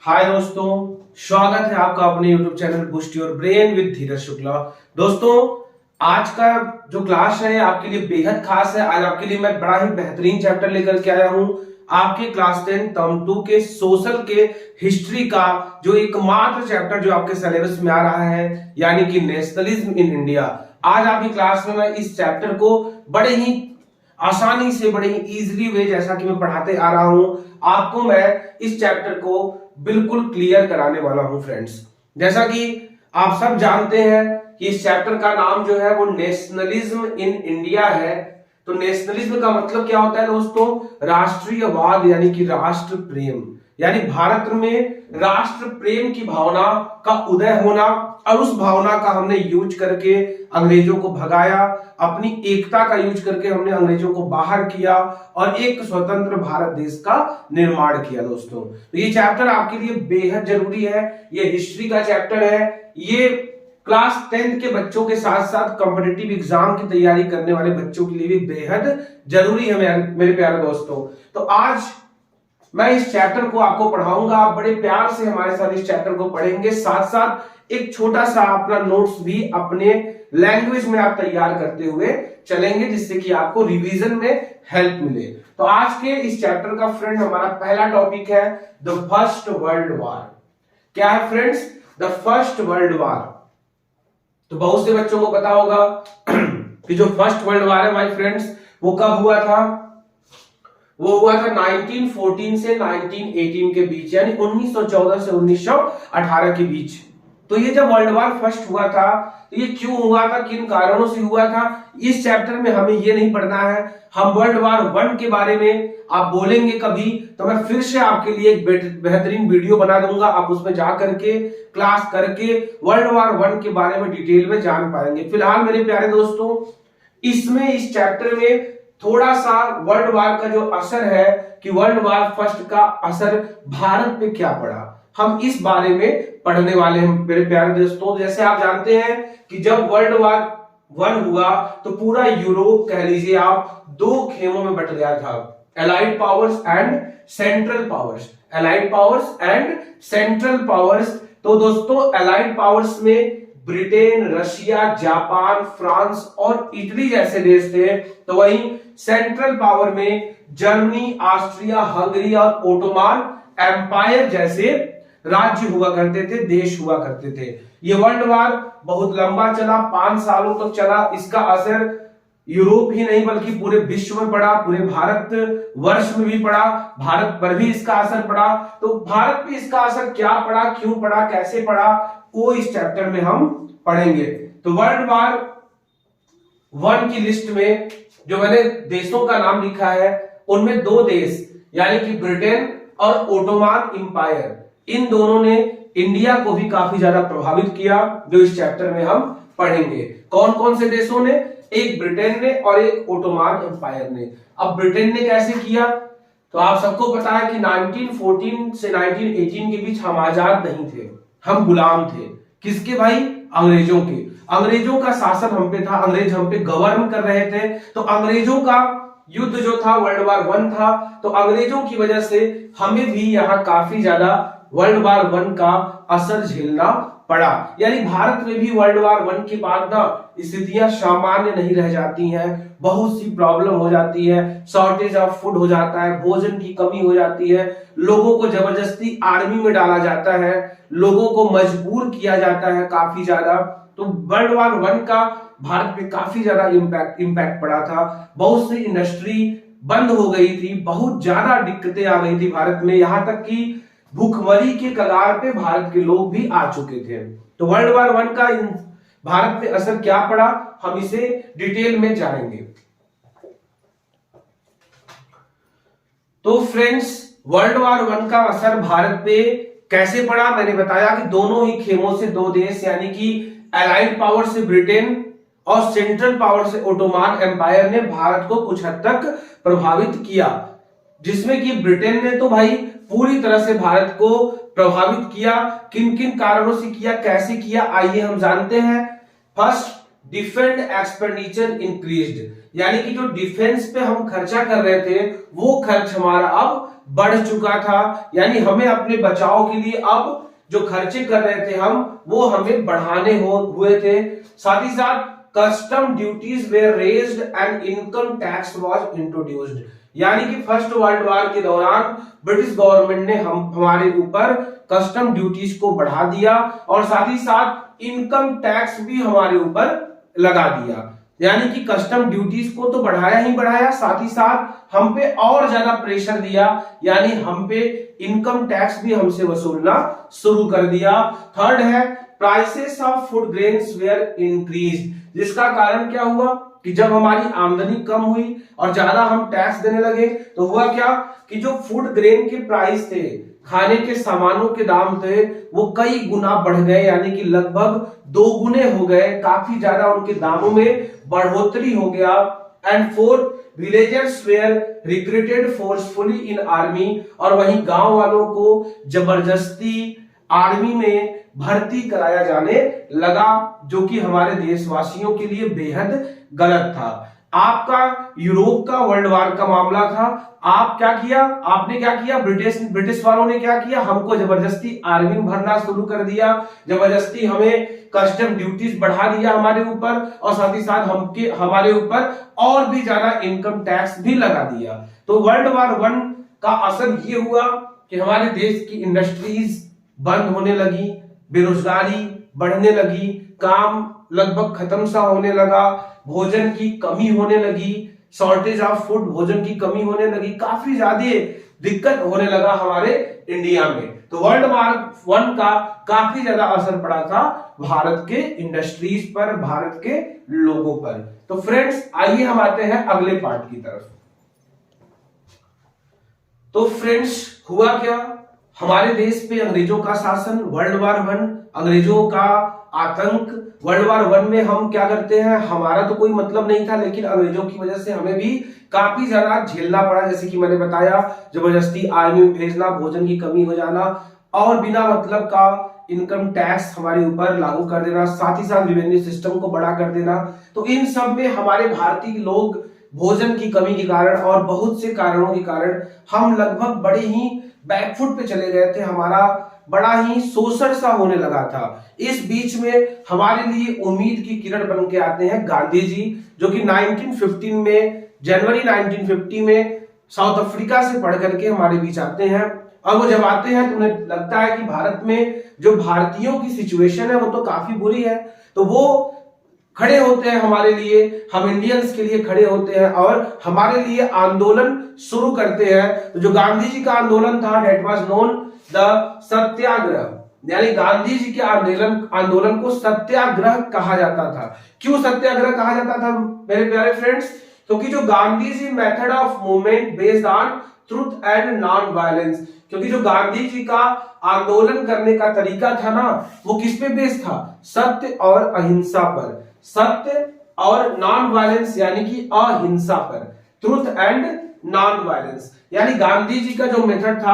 हाय दोस्तों, स्वागत है आपका अपने YouTube channel boost your brain with Dheeraj Shukla. दोस्तों, आज का जो क्लास है आपके लिए बेहद खास है। आज आपके लिए मैं बड़ा ही बेहतरीन चैप्टर लेकर के आया हूं। आपके क्लास 10 टर्म 2 के सोशल के हिस्ट्री का जो एकमात्र चैप्टर जो आपके सिलेबस में आ रहा है, यानी कि नेशनलिज्म इन इंडिया। आज आपकी क्लास में मैं इस चैप्टर को बड़े ही आसानी से, बड़े ही इजीली वे जैसा कि मैं पढ़ाते आ रहा हूं, आपको मैं इस चैप्टर को बिल्कुल क्लियर कराने वाला हूं फ्रेंड्स। जैसा कि आप सब जानते हैं कि इस चैप्टर का नाम जो है वो नेशनलिज्म इन इंडिया है। तो नेशनलिज्म का मतलब क्या होता है दोस्तों? राष्ट्रीयवाद, यानी कि राष्ट्र प्रेम, यानी भारत में राष्ट्र प्रेम की भावना का उदय होना, और उस भावना का हमने यूज करके अंग्रेजों को भगाया, अपनी एकता का यूज करके हमने अंग्रेजों को बाहर किया और एक स्वतंत्र भारत देश का निर्माण किया। दोस्तों, तो ये चैप्टर आपके लिए बेहद जरूरी है। ये हिस्ट्री का चैप्टर है। ये क्लास 10 के बच्चों के साथ साथ कॉम्पिटिटिव एग्जाम की तैयारी करने वाले बच्चों के लिए भी बेहद जरूरी है मेरे प्यारे दोस्तों। तो आज मैं इस चैप्टर को आपको पढ़ाऊंगा। आप बड़े प्यार से हमारे साथ इस चैप्टर को पढ़ेंगे, साथ साथ एक छोटा सा अपना नोट्स भी अपने लैंग्वेज में आप तैयार करते हुए चलेंगे, जिससे कि आपको रिवीजन में हेल्प मिले। तो आज के इस चैप्टर का फ्रेंड हमारा पहला टॉपिक है द फर्स्ट वर्ल्ड वॉर। क्या है friends? The first world war. तो बहुत से बच्चों को पता होगा कि जो फर्स्ट वर्ल्ड वॉर है भाई फ्रेंड्स, वो कब हुआ था? वो हुआ था 1914 से 1918 के बीच, यानी 1914 से 1918 के बीच। तो ये जब वर्ल्ड वॉर फर्स्ट हुआ था, तो ये क्यों हुआ था, किन कारणों से हुआ था, इस चैप्टर में हमें ये नहीं पढ़ना है। हम वर्ल्ड वॉर 1 के बारे में आप बोलेंगे कभी, तो मैं फिर से आपके लिए एक बेहतरीन वीडियो बना दूंगा। आप उसमें जा करके क्लास करके वर्ल्ड वॉर 1 के बारे में डिटेल में जान पाएंगे। फिलहाल मेरे प्यारे दोस्तों, इसमें इस चैप्टर में थोड़ा सा वर्ल्ड वॉर का जो असर है कि वर्ल्ड वॉर फर्स्ट का असर भारत पे क्या पड़ा, हम इस बारे में पढ़ने वाले हैं मेरे प्यारे दोस्तों। जैसे आप जानते हैं कि जब वर्ल्ड वॉर 1 हुआ तो पूरा यूरोप, कह लीजिए आप, 2 खेमों में बट गया था, allied powers and central powers. Allied powers and central powers. तो दोस्तों, एलाइड पावर्स में ब्रिटेन, रशिया, जापान, फ्रांस और इटली जैसे देश थे। तो वहीं सेंट्रल पावर में जर्मनी, ऑस्ट्रिया, हंगरी और ओटोमान एम्पायर जैसे राज्य हुआ करते थे, देश हुआ करते थे। ये वर्ल्ड वॉर बहुत लंबा चला, 5 सालों तक चला। इसका असर यूरोप ही नहीं बल्कि पूरे विश्व में पड़ा, पूरे भारत वर्ष में भी पड़ा, भारत पर भी इसका असर पड़ा। तो भारत पे इसका असर क्या पड़ा, क्यों पड़ा, कैसे पड़ा, वो इस चैप्टर में हम पढ़ेंगे। तो वर्ल्ड वॉर 1 की लिस्ट में जो मैंने देशों का नाम लिखा है, उनमें 2 देश, यानी कि ब्रिटेन और ओटोमान एम्पायर, इन दोनों ने इंडिया को भी काफी ज्यादा प्रभावित किया, जो इस चैप्टर में हम पढ़ेंगे। कौन कौन से देशों ने? एक ब्रिटेन ने और एक ओटोमान एम्पायर ने। अब ब्रिटेन ने कैसे किया? तो आप सबको पता है कि 1914 से 1918 के बीच हम आजाद नहीं थे, हम गुलाम थे। किसके भाई? अंग्रेजों के। अंग्रेजों का शासन हम पे था, अंग्रेज हम पे गवर्न कर रहे थे। तो अंग्रेजों का युद्ध जो था वर्ल्ड वॉर 1 था। तो अंग्रेजों की वजह से हमें भी यहाँ काफी ज्यादा वर्ल्ड वॉर 1 का असर झेलना पड़ा। यानी भारत में भी वर्ल्ड वॉर 1 के बाद ना स्थितियां सामान्य नहीं रह जाती हैं, बहुत सी प्रॉब्लम हो जाती है, शॉर्टेज ऑफ फूड हो जाता है, भोजन की कमी हो जाती है, लोगों को जबरदस्ती आर्मी में डाला जाता है, लोगों को मजबूर किया जाता है काफी ज्यादा। तो वर्ल्ड वॉर 1 का भारत पे काफी ज्यादा इम्पैक्ट पड़ा था। बहुत सी इंडस्ट्री बंद हो गई थी, बहुत ज्यादा दिक्कतें आ गई थी भारत में, यहां तक कि भूखमरी के कगार पे भारत के लोग भी आ चुके थे। तो वर्ल्ड वॉर 1 का भारत पे असर क्या पड़ा, हम इसे डिटेल में जानेंगे। तो फ्रेंड्स, वर्ल्ड वॉर 1 का असर भारत पे कैसे पड़ा? मैंने बताया कि दोनों ही खेमों से 2 देश, यानी कि एलाइड पावर से ब्रिटेन और सेंट्रल पावर से ओटोमान एम्पायर ने भारत को कुछ हद तक प्रभावित किया, जिसमें कि ब्रिटेन ने तो भाई पूरी तरह से भारत को प्रभावित किया। किन किन कारणों से किया, कैसे किया, आइए हम जानते हैं। फर्स्ट, डिफेंस एक्सपेंडिचर इंक्रीज्ड, यानी कि जो डिफेंस पे हम खर्चा कर रहे थे वो खर्च हमारा अब बढ़ चुका था, यानी हमें अपने बचाव के लिए अब जो खर्चे कर रहे थे हम वो हमें बढ़ाने हुए थे। साथ ही साथ custom duties were raised and income tax was introduced, यानी कि फर्स्ट वर्ल्ड वॉर के दौरान ब्रिटिश गवर्नमेंट ने हमारे ऊपर कस्टम ड्यूटीज को बढ़ा दिया और साथ ही साथ इनकम टैक्स भी हमारे ऊपर लगा दिया, यानी कि कस्टम ड्यूटीज को तो बढ़ाया ही बढ़ाया, साथ ही साथ हम पे और ज्यादा प्रेशर दिया, यानी हम पे इनकम टैक्स भी हमसे वसूलना शुरू कर दिया। थर्ड है prices of food grains were increase, जिसका कारण क्या हुआ कि जब हमारी आमदनी कम हुई और ज्यादा हम टैक्स देने लगे तो हुआ क्या कि जो फूड ग्रेन के प्राइस थे, खाने के सामानों के दाम थे, वो कई गुना बढ़ गए, यानी कि लगभग 2 गुने हो गए, काफी ज्यादा उनके दामों में बढ़ोतरी हो गया। And fourth villagers were recruited forcefully in army, और वहीं गांव वालों को जबरदस्ती आर्मी में भर्ती कराया जाने लगा, जो कि हमारे देशवासियों के लिए बेहद गलत था। आपका यूरोप का वर्ल्ड वॉर का मामला था, आपने क्या किया, ब्रिटिश वालों ने क्या किया, हमको जबरदस्ती आर्मी में भरना शुरू कर दिया, जबरदस्ती हमें कस्टम ड्यूटीज बढ़ा दिया हमारे ऊपर, और साथ ही साथ हमारे ऊपर और भी ज्यादा इनकम टैक्स भी लगा दिया। तो वर्ल्ड वॉर 1 का असर ये हुआ कि हमारे देश की इंडस्ट्रीज बंद होने लगी, बेरोजगारी बढ़ने लगी, काम लगभग खत्म सा होने लगा, भोजन की कमी होने लगी, शॉर्टेज ऑफ फूड, भोजन की कमी होने लगी, काफी ज्यादा दिक्कत होने लगा हमारे इंडिया में। तो वर्ल्ड वॉर 1 का काफी ज्यादा असर पड़ा था भारत के इंडस्ट्रीज पर, भारत के लोगों पर। तो फ्रेंड्स आइए हम आते हैं अगले पार्ट की तरफ। तो फ्रेंड्स हुआ क्या, हमारे देश पे अंग्रेजों का शासन, वर्ल्ड वॉर 1, अंग्रेजों का आतंक। वर्ल्ड वॉर 1 में हम क्या करते हैं, हमारा तो कोई मतलब नहीं था, लेकिन अंग्रेजों की वजह से हमें भी काफी ज्यादा झेलना पड़ा, जैसे कि मैंने बताया, जबरदस्ती आर्मी में भेजना, भोजन की कमी हो जाना, और बिना मतलब का इनकम टैक्स हमारे ऊपर लागू कर देना, साथ ही साथ रेवेन्यू सिस्टम को बड़ा कर देना। तो इन सब में हमारे भारतीय लोग भोजन की कमी के कारण और बहुत से कारणों के कारण हम लगभग बड़े ही बैकफुट पे चले गए थे, हमारा बड़ा ही शोषण सा होने लगा था। इस बीच में हमारे लिए उम्मीद की किरण बन के आते हैं गांधी जी, जो कि 1915 में, जनवरी 1950 में साउथ अफ्रीका से पढ़ करके हमारे बीच आते हैं। और वो जब आते हैं तो उन्हें लगता है कि भारत में जो भारतीयों की सिचुएशन है वो तो काफी बुरी है, तो वो खड़े होते हैं हमारे लिए, हम इंडियंस के लिए खड़े होते हैं और हमारे लिए आंदोलन शुरू करते हैं। तो जो गांधी जी का आंदोलन था, दैट वाज नोन द सत्याग्रह, यानी गांधी जी के आंदोलन को सत्याग्रह कहा जाता था। क्यों सत्याग्रह कहा जाता था मेरे प्यारे फ्रेंड्स, क्योंकि जो Gandhi ji method of movement based on truth and non violence, क्योंकि जो गांधी जी का आंदोलन करने का तरीका था ना, वो किस पे बेस्ड था, सत्य और अहिंसा पर, सत्य और नॉन वायलेंस यानी कि अहिंसा पर, ट्रुथ एंड नॉन वायलेंस। यानी गांधी जी का जो मेथड था,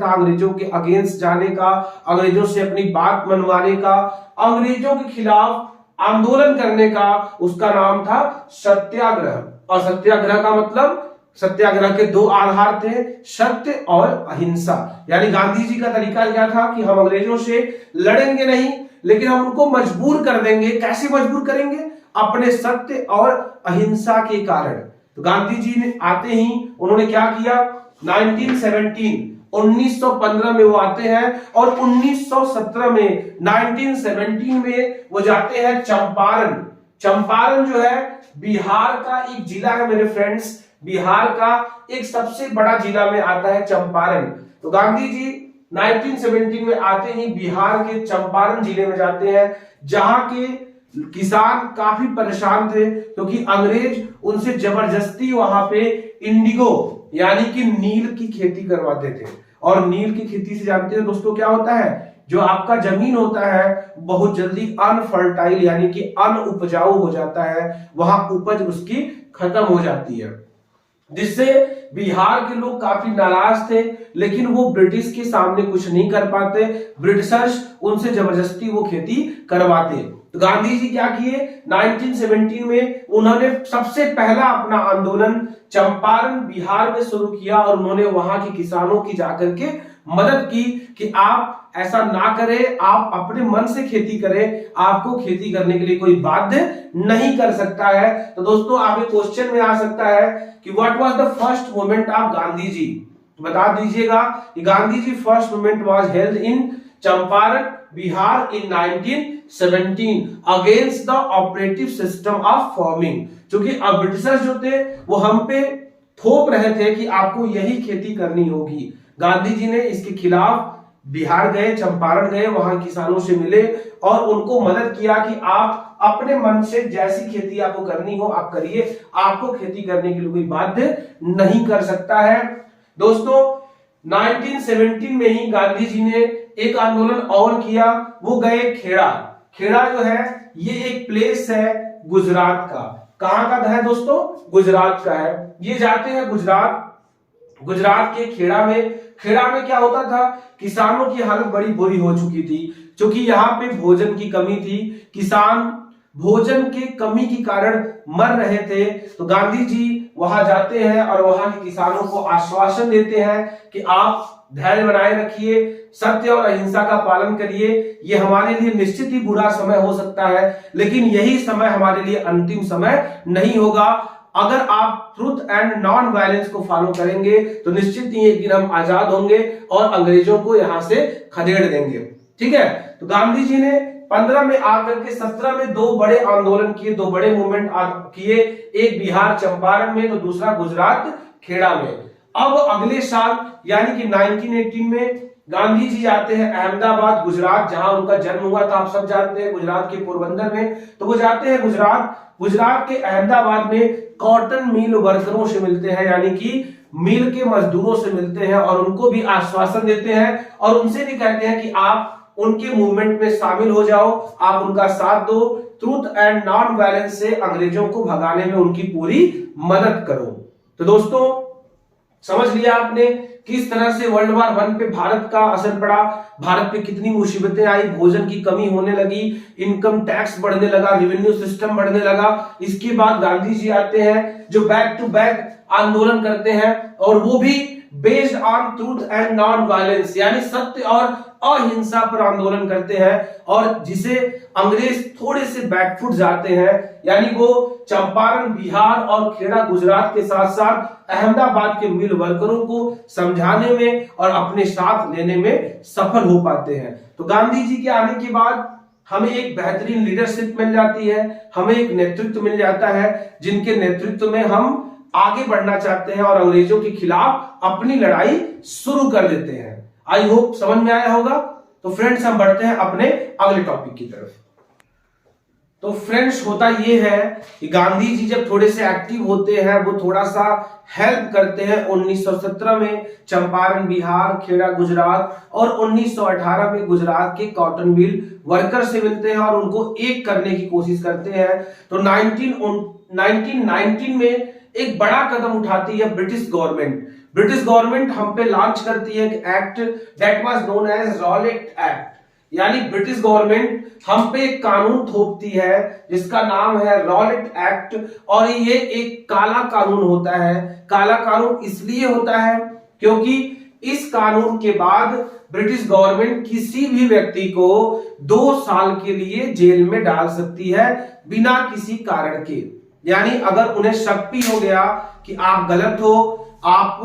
अंग्रेजों के अगेंस्ट जाने का, अंग्रेजों से अपनी बात मनवाने का, अंग्रेजों के खिलाफ आंदोलन करने का, उसका नाम था सत्याग्रह। और सत्याग्रह का मतलब, सत्याग्रह के 2 आधार थे, सत्य और अहिंसा। यानी गांधी जी का तरीका क्या था कि हम अंग्रेजों से लड़ेंगे नहीं, लेकिन हम उनको मजबूर कर देंगे। कैसे मजबूर करेंगे, अपने सत्य और अहिंसा के कारण। तो गांधी जी ने आते ही उन्होंने क्या किया, 1915 में वो आते हैं और 1917 में 1917 में वो जाते हैं चंपारण। चंपारण जो है बिहार का एक जिला है मेरे फ्रेंड्स, बिहार का एक सबसे बड़ा जिला में आता है चंपारण। तो गांधी जी 1917 में आते ही बिहार के चंपारण जिले में जाते हैं, जहां के किसान काफी परेशान थे क्योंकि अंग्रेज उनसे जबरदस्ती वहां पे इंडिगो यानी कि नील की खेती करवाते थे। और नील की खेती से जानते हैं दोस्तों क्या होता है, जो आपका जमीन होता है बहुत जल्दी अनफर्टाइल यानी कि अनउपजाऊ हो जाता है, वहां उपज उसकी खत्म हो जाती है, जिससे बिहार के लोग काफी नाराज थे। लेकिन वो ब्रिटिश के सामने कुछ नहीं कर पाते, ब्रिटिशर्स उनसे जबरदस्ती वो खेती करवाते। तो गांधी जी क्या किए, 1917 में उन्होंने सबसे पहला अपना आंदोलन चंपारण बिहार में शुरू किया और उन्होंने वहां के किसानों की जाकर के मदद की कि आप ऐसा ना करें, आप अपने मन से खेती करें, आपको खेती करने के लिए कोई बाध्य नहीं कर सकता है। तो दोस्तों आप क्वेश्चन में आ सकता है कि what was the first movement of Gandhi ji, बता दीजिएगा कि Gandhi ji first movement was held in Champaran Bihar in 1917 against the operative system of farming. क्योंकि अब ब्रिटिशर्स जो थे वो हम पे थोप रहे थे कि आपको यही खेती करनी होगी। गांधी जी ने इसके खिलाफ बिहार गए, चंपारण गए, वहां किसानों से मिले और उनको मदद किया कि आप अपने मन से जैसी खेती आपको करनी हो आप करिए, आपको खेती करने के लिए कोई बाध्य नहीं कर सकता है। दोस्तों 1917 में ही गांधी जी ने एक आंदोलन और किया, वो गए खेड़ा। खेड़ा जो है ये एक प्लेस है गुजरात का। कहां का है दोस्तों, गुजरात का है। ये जाते हैं गुजरात, गुजरात के खेड़ा में। खेड़ा में क्या होता था, किसानों की हालत बड़ी बुरी हो चुकी थी क्योंकि यहाँ पे भोजन की कमी थी, किसान भोजन के कमी के कारण मर रहे थे। तो गांधी जी वहां जाते हैं और वहां के किसानों को आश्वासन देते हैं कि आप धैर्य बनाए रखिए, सत्य और अहिंसा का पालन करिए। ये हमारे लिए निश्चित ही बुरा समय हो सकता है, लेकिन यही समय हमारे लिए अंतिम समय नहीं होगा। अगर आप ट्रुथ एंड नॉन वायलेंस को फॉलो करेंगे तो निश्चित ही एक दिन हम आजाद होंगे और अंग्रेजों को यहां से खदेड़ देंगे। ठीक है, तो गांधी जी ने 15 में आकर के 17 में दो बड़े आंदोलन किए, दो बड़े मूवमेंट किए, एक बिहार चंपारण में तो दूसरा गुजरात खेड़ा में। अब अगले साल यानी कि 1918 में गांधी जी जाते हैं अहमदाबाद गुजरात, जहां उनका जन्म हुआ था, आप सब जानते हैं, गुजरात के पोरबंदर में। तो वो जाते हैं गुजरात, गुजरात के अहमदाबाद में कॉटन मिल वर्करों से मिलते हैं, यानी कि मिल के मजदूरों से मिलते हैं और उनको भी आश्वासन देते हैं और उनसे भी कहते हैं कि आप उनके मूवमेंट में शामिल हो जाओ, आप उनका साथ दो, ट्रूथ एंड नॉन वायलेंस से अंग्रेजों को भगाने में उनकी पूरी मदद करो। तो दोस्तों समझ लिया आपने किस तरह से वर्ल्ड वार 1 पे भारत का असर पड़ा, भारत पे कितनी मुसीबतें आई, भोजन की कमी होने लगी, इनकम टैक्स बढ़ने लगा, रेवेन्यू सिस्टम बढ़ने लगा। इसके बाद गांधी जी आते हैं जो बैक टू बैक आंदोलन करते हैं और वो भी based on truth and non violence, यानी सत्य और अहिंसा पर आंदोलन करते हैं और जिसे अंग्रेज थोड़े से बैकफुट जाते हैं, यानी वो चंपारण बिहार और खेड़ा गुजरात के साथ साथ अहमदाबाद के मिल वर्करों को समझाने में और अपने साथ लेने में सफल हो पाते हैं। तो गांधी जी के आने के बाद हमें एक बेहतरीन लीडरशिप मिल जाती है, हमें एक नेतृत्व मिल जाता है जिनके नेतृत्व में हम आगे बढ़ना चाहते हैं और अंग्रेजों के खिलाफ अपनी लड़ाई शुरू कर देते हैं। आई होप समझ में आया होगा। तो फ्रेंड्स हम बढ़ते हैं अपने अगले टॉपिक की तरफ। तो फ्रेंड्स होता ये है कि गांधी जी जब थोड़े से एक्टिव होते हैं, वो थोड़ा सा हेल्प करते हैं। 1917 में चंपारण बिहार खेड़ा गुजरात और 1918 में गुजरात के कॉटन मिल वर्कर से मिलते हैं और उनको एक करने की कोशिश करते हैं। तो 1919 में एक बड़ा कदम उठाती है ब्रिटिश गवर्नमेंट। ब्रिटिश गवर्नमेंट हम पे लॉन्च करती है एक act that was known as Rowlatt act, यानी ब्रिटिश गवर्नमेंट हम पे एक कानून थोपती है जिसका नाम है रॉलेट एक्ट। और ये एक काला कानून होता है। काला कानून इसलिए होता है क्योंकि इस कानून के बाद ब्रिटिश गवर्नमेंट किसी भी व्यक्ति को 2 साल के लिए जेल में डाल सकती है बिना किसी कारण के। यानी अगर उन्हें शक भी हो गया कि आप गलत हो, आप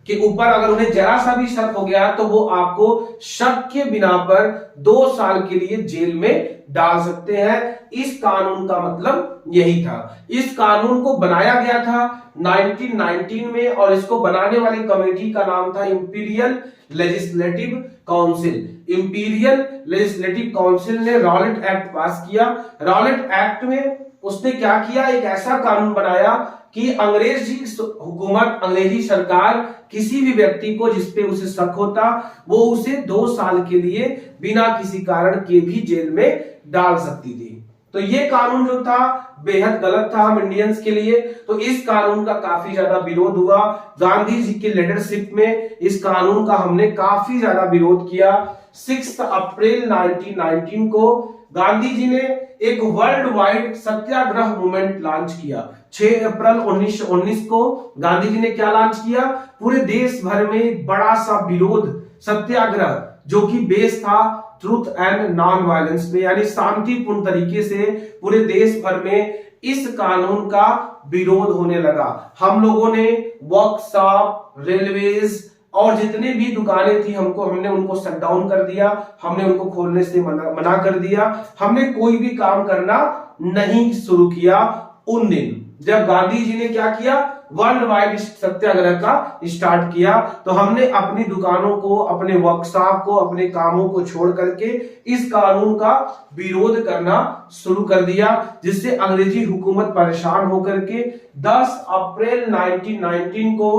के ऊपर अगर उन्हें जरा सा भी शक हो गया तो वो आपको शक के बिना पर 2 साल के लिए जेल में डाल सकते हैं। इस कानून का मतलब यही था। इस कानून को बनाया गया था 1919 में और इसको बनाने वाली कमेटी का नाम था imperial legislative council. Imperial legislative council ने रॉलेट एक्ट पास किया। रॉलेट एक्ट में उसने क्या किया, एक ऐसा कानून बनाया कि अंग्रेजी हुकूमत, अंग्रेजी सरकार किसी भी व्यक्ति को जिसपे उसे शक होता वो उसे 2 साल के लिए बिना किसी कारण के भी जेल में डाल सकती थी। तो ये कानून जो था बेहद गलत था हम इंडियंस के लिए। तो इस कानून का काफी ज्यादा विरोध हुआ। गांधी जी की लीडरशिप में इस कानून का हमने काफी ज्यादा विरोध किया। 6 अप्रैल 1919 को गांधी जी ने एक वर्ल्ड वाइड सत्याग्रह मूवमेंट लॉन्च किया। 6 अप्रैल 1919 को गांधी जी ने क्या लॉन्च किया? पूरे देश भर में एक बड़ा सा विरोध सत्याग्रह, जो कि बेस था ट्रूथ एंड नॉन वायलेंस पे, यानी शांतिपूर्ण तरीके से पूरे देश भर में इस कानून का विरोध होने लगा। हम लोगों ने वर्कशॉप, रेलवेज और जितने भी दुकानें थी हमने उनको शट डाउन कर दिया, हमने उनको खोलने से मना कर दिया, हमने कोई भी काम करना नहीं शुरू किया। उन दिन जब गांधी जी ने क्या किया, वर्ल्ड वाइड सत्याग्रह का स्टार्ट किया, तो हमने अपनी दुकानों को, अपने वर्कशॉप को, अपने कामों को छोड़ करके इस कानून का विरोध करना शुरू कर दिया, जिससे अंग्रेजी हुकूमत परेशान होकर के 10 अप्रैल 1919 को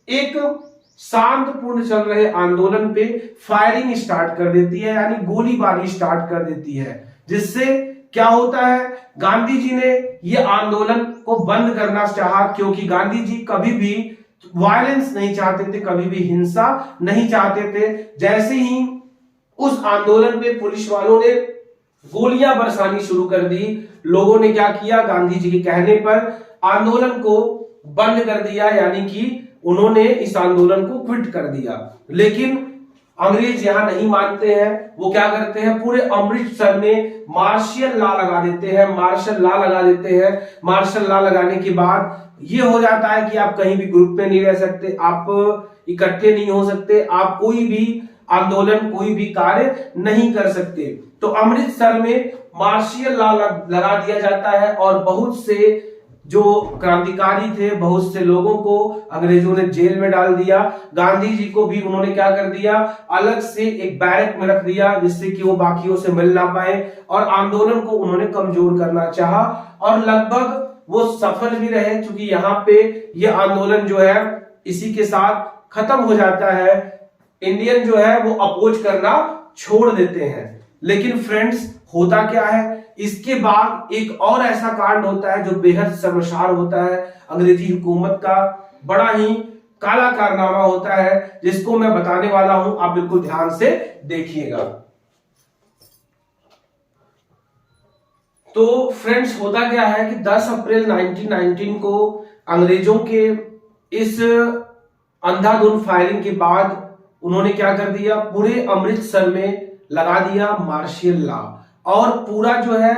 एक शांतपूर्ण चल रहे आंदोलन पे फायरिंग स्टार्ट कर देती है, यानी गोलीबारी स्टार्ट कर देती है। जिससे क्या होता है, गांधी जी ने ये आंदोलन को बंद करना चाहा, क्योंकि गांधी जी कभी भी वायलेंस नहीं चाहते थे, कभी भी हिंसा नहीं चाहते थे। जैसे ही उस आंदोलन पे पुलिस वालों ने गोलियां बरसानी शुरू कर दी, लोगों ने क्या किया, गांधी जी के कहने पर आंदोलन को बंद कर दिया, यानी कि उन्होंने इस आंदोलन को क्विट कर दिया। लेकिन अंग्रेज यहां नहीं मानते हैं, वो क्या करते हैं, पूरे अमृतसर में मार्शल लॉ लगा देते हैं। मार्शल लॉ लगा देते हैं। मार्शल लॉ लगाने के बाद ये हो जाता है कि आप कहीं भी ग्रुप में नहीं रह सकते, आप इकट्ठे नहीं हो सकते, आप कोई भी आंदोलन, कोई भी कार्य नहीं कर सकते। तो अमृतसर में मार्शल लॉ लगा दिया जाता है और बहुत से जो क्रांतिकारी थे, बहुत से लोगों को अंग्रेजों ने जेल में डाल दिया। गांधी जी को भी उन्होंने क्या कर दिया, अलग से एक बैरक में रख दिया, जिससे कि वो बाकियों से मिल ना पाए, और आंदोलन को उन्होंने कमजोर करना चाहा, और लगभग वो सफल भी रहे, क्योंकि यहाँ पे ये आंदोलन जो है इसी के साथ खत्म हो जाता है। इंडियन जो है वो अपोज करना छोड़ देते हैं। लेकिन फ्रेंड्स, होता क्या है, इसके बाद एक और ऐसा कांड होता है जो बेहद शर्मसार होता है। अंग्रेजी हुकूमत का बड़ा ही काला कारनामा होता है, जिसको मैं बताने वाला हूं, आप बिल्कुल ध्यान से देखिएगा। तो फ्रेंड्स, होता क्या है कि 10 अप्रैल 1919 को अंग्रेजों के इस अंधाधुंध फायरिंग के बाद उन्होंने क्या कर दिया, पूरे अमृतसर में लगा दिया मार्शल लॉ, और पूरा जो है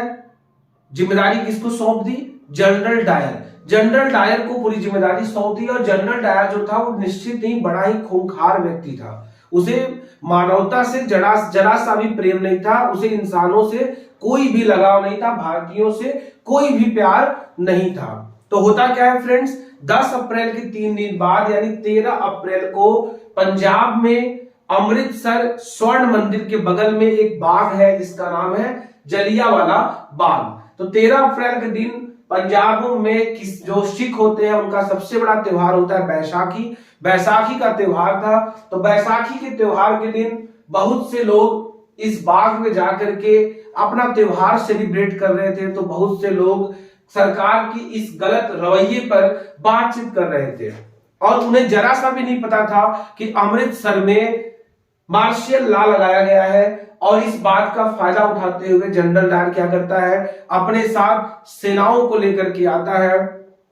जिम्मेदारी किसको सौंप दी, जनरल डायर। जनरल डायर को पूरी जिम्मेदारी सौंप दी, और जनरल डायर जो था वो निश्चित ही बड़ा ही खूंखार व्यक्ति था। उसे मानवता से जरा सा भी प्रेम नहीं था, उसे इंसानों से कोई भी लगाव नहीं था, भारतीयों से कोई भी प्यार नहीं था। तो होता क्या है फ्रेंड्स, 10 अप्रैल के 3 दिन बाद यानी 13 अप्रैल को पंजाब में अमृतसर स्वर्ण मंदिर के बगल में एक बाग है, जिसका नाम है जलियांवाला बाग। तो 13 अप्रैल के दिन पंजाब में जो सिख होते हैं उनका सबसे बड़ा त्योहार होता है बैसाखी। बैसाखी का त्योहार था। तो बैसाखी के त्योहार के दिन बहुत से लोग इस बाग में जाकर के अपना त्योहार सेलिब्रेट कर रहे थे। तो बहुत से लोग सरकार की इस गलत रवैये पर बातचीत कर रहे थे, और उन्हें जरा सा भी नहीं पता था कि अमृतसर में मार्शल लॉ लगाया गया है। और इस बात का फायदा उठाते हुए जनरल डायर क्या करता है, अपने साथ सेनाओं को लेकर के आता है,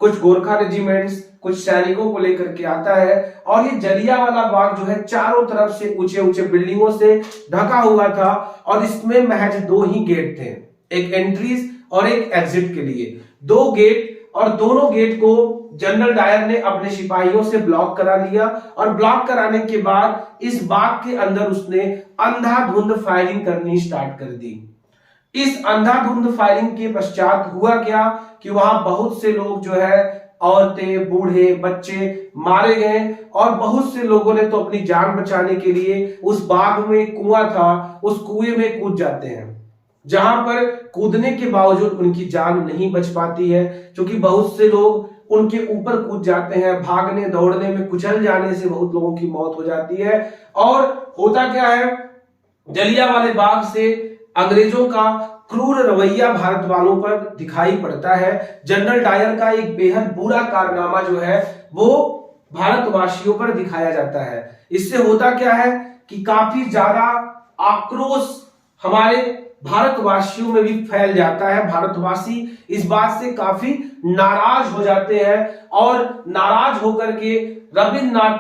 कुछ गोरखा रेजिमेंट्स, कुछ सैनिकों को लेकर के आता है। और ये जलियांवाला बाग जो है चारों तरफ से ऊंचे ऊंचे बिल्डिंगों से ढका हुआ था, और इसमें महज 2 ही गेट थे, एक एंट्रीज और एक एग्जिट के लिए 2 गेट, और दोनों गेट को जनरल डायर ने अपने सिपाहियों से ब्लॉक करा लिया। और ब्लॉक कराने के बाद इस बाग के अंदर उसने अंधाधुंध फायरिंग करनी स्टार्ट कर दी। इस अंधाधुंध फायरिंग के पश्चात हुआ क्या कि वहां बहुत से लोग जो है, औरतें, बूढ़े, बच्चे मारे गए, और बहुत से लोगों ने तो अपनी जान बचाने के लिए उस बाग में कुआं था, उस कुएं में कूद जाते हैं, जहां पर कूदने के बावजूद उनकी जान नहीं बच पाती है, क्योंकि बहुत से लोग उनके ऊपर कूद जाते हैं। भागने दौड़ने में कुचल जाने से बहुत लोगों की मौत हो जाती है। और होता क्या है, जलियांवाले बाग से अंग्रेजों का क्रूर रवैया भारत वालों पर दिखाई पड़ता है। जनरल डायर का एक बेहद बुरा कारनामा जो है वो भारतवासियों पर दिखाया जाता है। इससे होता क्या है कि काफी ज्यादा आक्रोश हमारे भारतवासियों में भी फैल जाता है। भारतवासी इस बात से काफी नाराज हो जाते हैं और नाराज होकर के रविन्द्रनाथ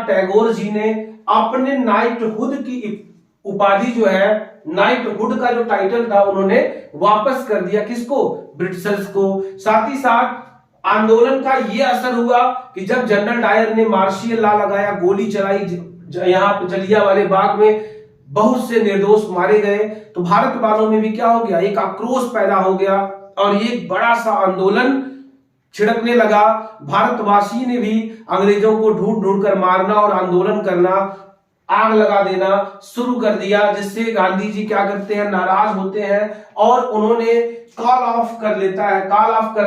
टैगोर जी ने अपने नाइटहुड की उपाधि जो है, नाइटहुड का जो टाइटल था, उन्होंने वापस कर दिया। किसको? ब्रिटिशर्स को। साथ ही साथ आंदोलन का यह असर हुआ कि जब जनरल डायर ने मार्शियल लॉ लगाया, गोली चलाई यहाँ पे जलियांवाले बाग में, बहुत से निर्दोष मारे गए, तो भारत वालों में भी क्या हो गया, एक आक्रोश पैदा हो गया और एक बड़ा सा आंदोलन छिड़कने लगा। भारतवासी ने भी अंग्रेजों को ढूंढ ढूंढ कर मारना और आंदोलन करना, आग लगा देना शुरू कर दिया, जिससे गांधी जी क्या करते हैं, नाराज होते हैं और उन्होंने कॉल ऑफ कर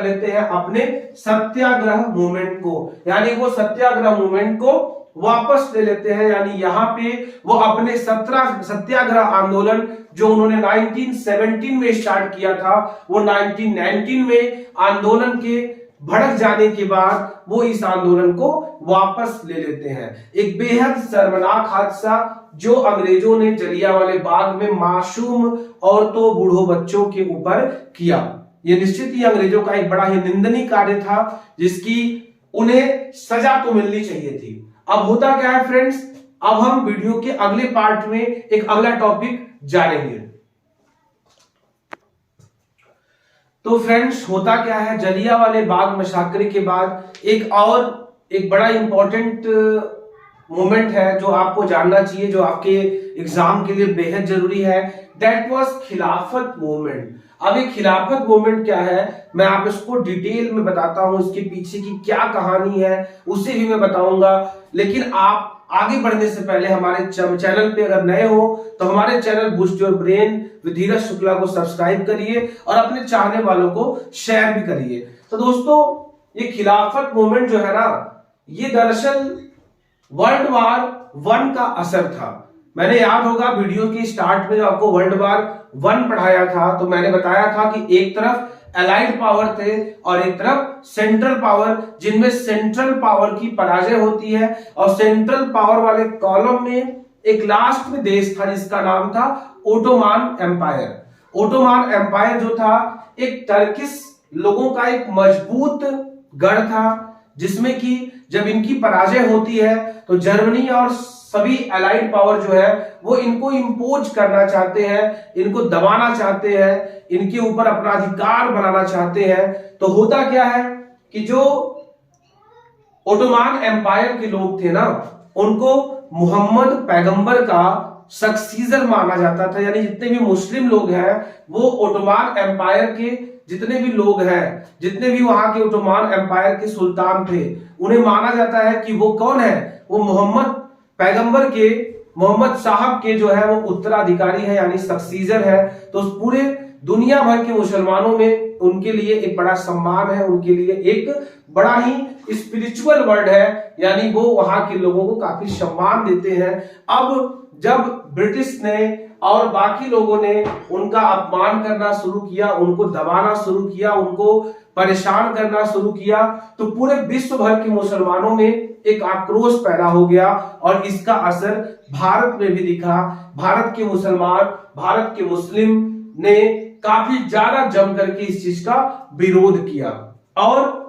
लेते हैं अपने सत्याग्रह मूवमेंट को, यानी वो सत्याग्रह मूवमेंट को वापस ले लेते हैं। यानी यहाँ पे वो अपने सत्याग्रह आंदोलन जो उन्होंने 1917 में स्टार्ट किया था, वो 1919 में आंदोलन के भड़क जाने के बाद वो इस आंदोलन को वापस ले लेते हैं। एक बेहद शर्मनाक हादसा जो अंग्रेजों ने जलियांवाले बाग में मासूम औरतों, बूढ़ों, बच्चों के ऊपर किया, ये निश्चित ही अंग्रेजों का एक बड़ा ही निंदनीय कार्य था, जिसकी उन्हें सजा तो मिलनी चाहिए थी। अब होता क्या है फ्रेंड्स, अब हम वीडियो के अगले पार्ट में एक अगला टॉपिक जानेंगे। तो फ्रेंड्स होता क्या है, जलियांवाले बाग मैसाक्रे के बाद एक बड़ा इंपॉर्टेंट मोमेंट है जो आपको जानना चाहिए, जो आपके एग्जाम के लिए बेहद जरूरी है, दैट वाज खिलाफत मूवमेंट। अब ये खिलाफत मूवमेंट क्या है, मैं आप इसको डिटेल में बताता हूं, इसके पीछे की क्या कहानी है उसे भी मैं बताऊंगा। लेकिन आप आगे बढ़ने से पहले हमारे चैनल पे अगर नए हो तो हमारे channel boost your brain with Dheeraj Shukla को सब्सक्राइब करिए और अपने चाहने वालों को शेयर भी करिए। तो दोस्तों, ये खिलाफत मूवमेंट जो है ना, ये दरअसल वर्ल्ड वार 1 का असर था। मैंने याद होगा वीडियो के स्टार्ट में जो आपको वर्ल्ड वार 1 पढ़ाया था, तो मैंने बताया था कि एक तरफ अलाइड पावर थे और एक तरफ सेंट्रल पावर, जिनमें सेंट्रल पावर की पराजय होती है और सेंट्रल पावर वाले कॉलम में एक लास्ट में देश था जिसका नाम था ओटोमान एम्पायर। ओटोमान एम्पायर जो था एक टर्किश लोगों का एक मजबूत गढ़ था, जिसमें कि जब इनकी पराजय होती है तो जर्मनी और सभी अलाइड पावर जो है वो इनको इंपोज करना चाहते हैं, इनको दबाना चाहते हैं, इनके ऊपर अपना अधिकार बनाना चाहते हैं। तो होता क्या है कि जो ओटोमान एम्पायर के लोग थे ना, उनको मोहम्मद पैगंबर का सक्सीजर माना जाता था, यानी जितने भी मुस्लिम लोग हैं वो ओटोमान एम्पायर के जितने भी लोग हैं, जितने भी वहां के ओटोमान एम्पायर के सुल्तान थे, उन्हें माना जाता है कि वो कौन है, वो मोहम्मद पैगंबर के, मोहम्मद साहब के जो है वो उत्तराधिकारी है, यानी सक्सीजर है। तो पूरे दुनिया भर के मुसलमानों में उनके लिए एक बड़ा सम्मान है, उनके लिए एक बड़ा ही स्पिरिचुअल वर्ड है, यानी वो वहां के लोगों को काफी सम्मान देते हैं। अब जब ब्रिटिश ने और बाकी लोगों ने उनका अपमान करना शुरू किया, उनको दबाना शुरू किया, उनको परेशान करना शुरू किया, तो पूरे विश्व भर के मुसलमानों में एक आक्रोश पैदा हो गया और इसका असर भारत में भी दिखा। भारत के मुसलमान, भारत के मुस्लिम ने काफी ज्यादा जम करके इस चीज का विरोध किया और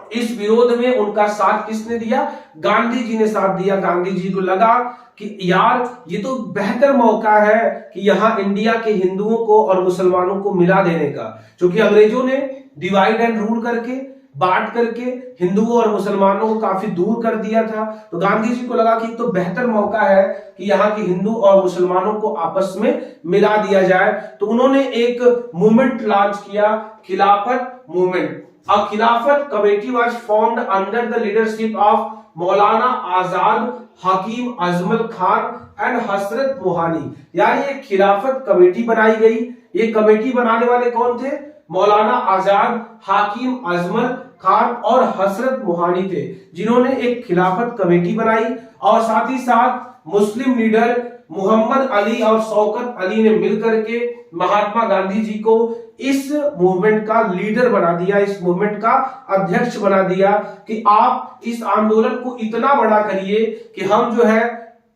इस विरोध में उनका साथ किसने दिया, गांधी जी ने साथ दिया। गांधी जी को लगा कि यार ये तो बेहतर मौका है कि यहाँ इंडिया के हिंदुओं को और मुसलमानों को मिला देने का, क्योंकि अंग्रेजों ने डिवाइड एंड रूल करके, बांट करके हिंदुओं और मुसलमानों को काफी दूर कर दिया था। तो गांधी जी को लगा कि तो बेहतर मौका है कि यहाँ के हिंदू और मुसलमानों को आपस में मिला दिया जाए। तो उन्होंने एक मूवमेंट लॉन्च किया, खिलाफत movement. A Khilafat committee was formed under the leadership of Maulana Azad, Hakim Ajmal Khan and हसरत मोहानी। यानी एक खिलाफत कमेटी बनाई गई। ये कमेटी बनाने वाले कौन थे, मौलाना आजाद, हाकिम अजमल खान और हसरत मोहानी थे, जिन्होंने एक खिलाफत कमेटी बनाई। और साथ ही साथ मुस्लिम लीडर मोहम्मद अली और शौकत अली ने मिलकर के महात्मा गांधी जी को इस मूवमेंट का लीडर बना दिया, इस मूवमेंट का अध्यक्ष बना दिया कि आप इस आंदोलन को इतना बड़ा करिए कि हम जो है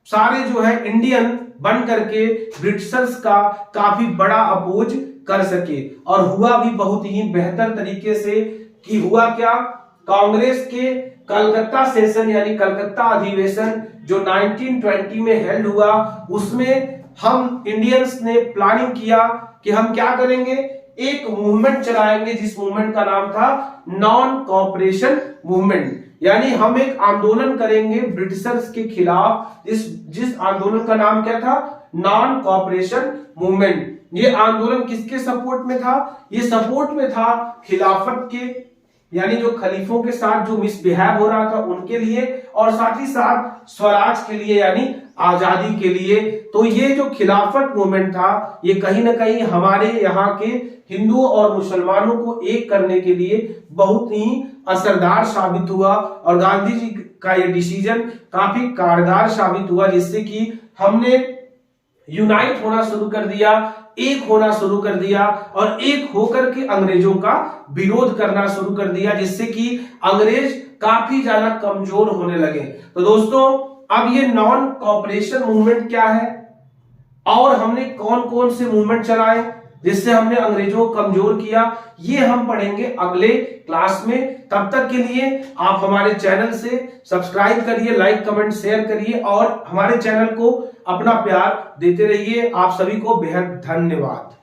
सारे जो है इंडियन बन करके ब्रिटिशर्स का काफी बड़ा अपोज कर सके। और हुआ भी बहुत ही बेहतर तरीके से कि हुआ क्या, कांग्रेस के कलकत्ता सेशन यानी कलकत्ता अधिवेशन जो 1920 में हेल्ड हुआ, उसमें हम इंडियंस ने प्लानिंग किया कि हम क्या करेंगे, एक मूवमेंट चलाएंगे जिस मूवमेंट का नाम था नॉन कॉपरेशन मूवमेंट। यानी हम एक आंदोलन करेंगे ब्रिटिशर्स के खिलाफ, जिस आंदोलन का नाम क्या था, नॉन कॉपरेशन मूवमेंट। ये आंदोलन किसके सपोर्ट में था, ये सपोर्ट में था खिलाफत के, यानी जो खलीफों के साथ जो मिसबिहेव हो रहा था उनके लिए, और साथ ही साथ स्वराज के लिए यानी आजादी के लिए। तो ये जो खिलाफत मूवमेंट था, ये कहीं ना कहीं हमारे यहाँ के हिंदुओं और मुसलमानों को एक करने के लिए बहुत ही असरदार साबित हुआ, और गांधी जी का ये डिसीजन काफी कारगर साबित हुआ, जिससे कि हमने यूनाइट होना शुरू कर दिया, एक होना शुरू कर दिया, और एक होकर के अंग्रेजों का विरोध करना शुरू कर दिया, जिससे कि अंग्रेज काफी ज्यादा कमजोर होने लगे। तो दोस्तों, अब ये नॉन कॉपरेशन मूवमेंट क्या है और हमने कौन कौन से मूवमेंट चलाए जिससे हमने अंग्रेजों को कमजोर किया, ये हम पढ़ेंगे अगले क्लास में। तब तक के लिए आप हमारे चैनल से सब्सक्राइब करिए, लाइक कमेंट शेयर करिए और हमारे चैनल को अपना प्यार देते रहिए। आप सभी को बेहद धन्यवाद।